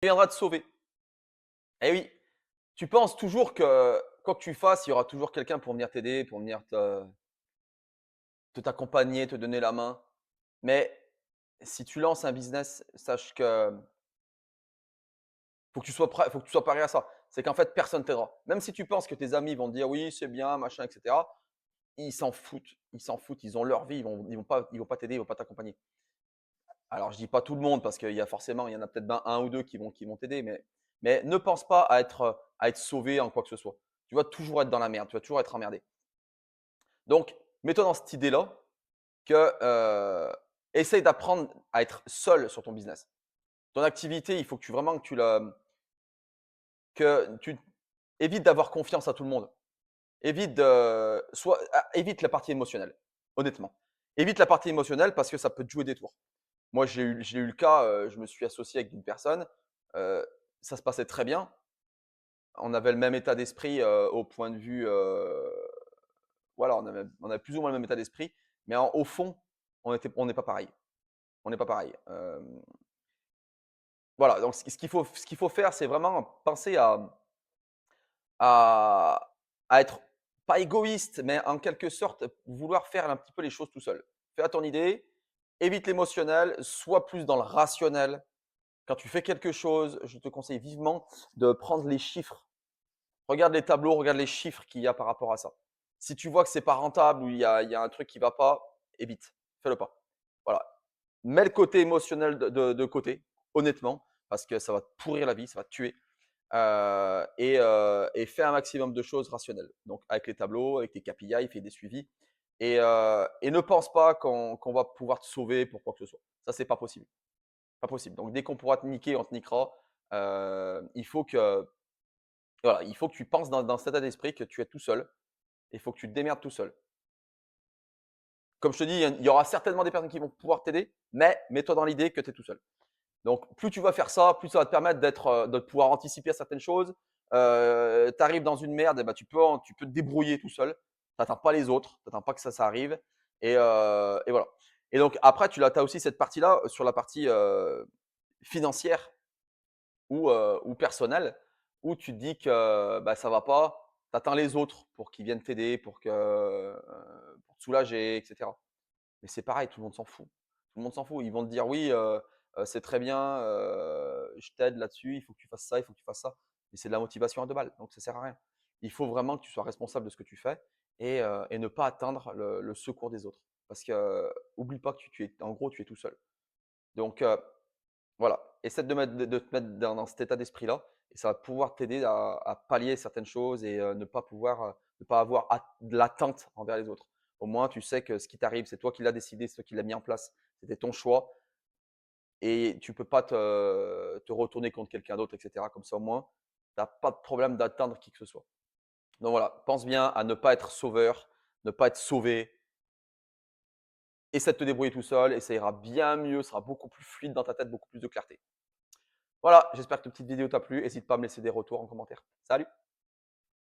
viendra te sauver. Eh oui, tu penses toujours que quoi que tu fasses, il y aura toujours quelqu'un pour venir t'aider, pour venir t'accompagner, te donner la main. Mais si tu lances un business, sache que faut que tu sois prêt, faut que tu sois paré à ça. C'est qu'en fait, personne t'aidera. Même si tu penses que tes amis vont te dire: «Oui, c'est bien, machin et cetera», ils s'en foutent. Ils s'en foutent, ils ont leur vie, ils vont pas t'aider, ils vont pas t'accompagner. Alors je dis pas tout le monde parce qu'il y a forcément, il y en a peut-être ben 1 ou 2 qui vont t'aider, mais ne pense pas à être sauvé en quoi que ce soit. Tu vas toujours être dans la merde, tu vas toujours être emmerdé. Donc, mets-toi dans cette idée-là que, essaye d'apprendre à être seul sur ton business. Ton activité, il faut que tu vraiment que tu évites d'avoir confiance à tout le monde. Évite la partie émotionnelle, honnêtement. Évite la partie émotionnelle parce que ça peut te jouer des tours. Moi, j'ai eu le cas, je me suis associé avec une personne, heu, ça se passait très bien. On avait le même état d'esprit, au point de vue, voilà, on avait plus ou moins le même état d'esprit, mais au fond, on n'est pas pareil. On n'est pas pareil. Voilà, donc ce qu'il faut faire, c'est vraiment penser à être pas égoïste, mais en quelque sorte, vouloir faire un petit peu les choses tout seul. Fais à ton idée, évite l'émotionnel, sois plus dans le rationnel. Quand tu fais quelque chose, je te conseille vivement de prendre les chiffres. Regarde les tableaux, regarde les chiffres qu'il y a par rapport à ça. Si tu vois que c'est pas rentable ou il y a un truc qui va pas, évite, fais-le pas. Voilà. Mets le côté émotionnel de côté, honnêtement, parce que ça va te pourrir la vie, ça va te tuer. Et fais un maximum de choses rationnelles. Donc avec les tableaux, avec tes KPI, fais des suivis. Et ne pense pas qu'on va pouvoir te sauver pour quoi que ce soit. Ça, c'est pas possible. Pas possible. Donc dès qu'on pourra te niquer, on te niquera. Il faut que tu penses dans cet état d'esprit que tu es tout seul. Il faut que tu te démerdes tout seul. Comme je te dis, il y aura certainement des personnes qui vont pouvoir t'aider, mais mets-toi dans l'idée que tu es tout seul. Donc, plus tu vas faire ça, plus ça va te permettre de pouvoir anticiper certaines choses. Tu arrives dans une merde, et ben, tu peux te débrouiller tout seul. Tu n'attends pas les autres, tu n'attends pas que ça arrive. Et voilà. Et donc, après, tu as aussi cette partie-là sur la partie financière ou personnelle, où tu te dis que bah, ça va pas, tu attends les autres pour qu'ils viennent t'aider, pour te soulager, etc. Mais c'est pareil, tout le monde s'en fout. Tout le monde s'en fout. Ils vont te dire: «Oui, c'est très bien, je t'aide là-dessus, il faut que tu fasses ça, il faut que tu fasses ça». Mais c'est de la motivation à 2 balles, donc ça sert à rien. Il faut vraiment que tu sois responsable de ce que tu fais et ne pas attendre le secours des autres. Parce que, oublie pas que tu es tout seul. Donc, voilà, essaie de te mettre dans cet état d'esprit-là et ça va pouvoir t'aider à pallier certaines choses et ne pas avoir de l'attente envers les autres. Au moins, tu sais que ce qui t'arrive, c'est toi qui l'as décidé, c'est toi qui l'as mis en place, c'était ton choix et tu peux pas te retourner contre quelqu'un d'autre, et cetera. Comme ça, au moins, tu as pas de problème d'attendre qui que ce soit. Donc voilà, pense bien à ne pas être sauveur, ne pas être sauvé. Essaie de te débrouiller tout seul et ça ira bien mieux, ça sera beaucoup plus fluide dans ta tête, beaucoup plus de clarté. Voilà, j'espère que cette petite vidéo t'a plu. N'hésite pas à me laisser des retours en commentaire. Salut!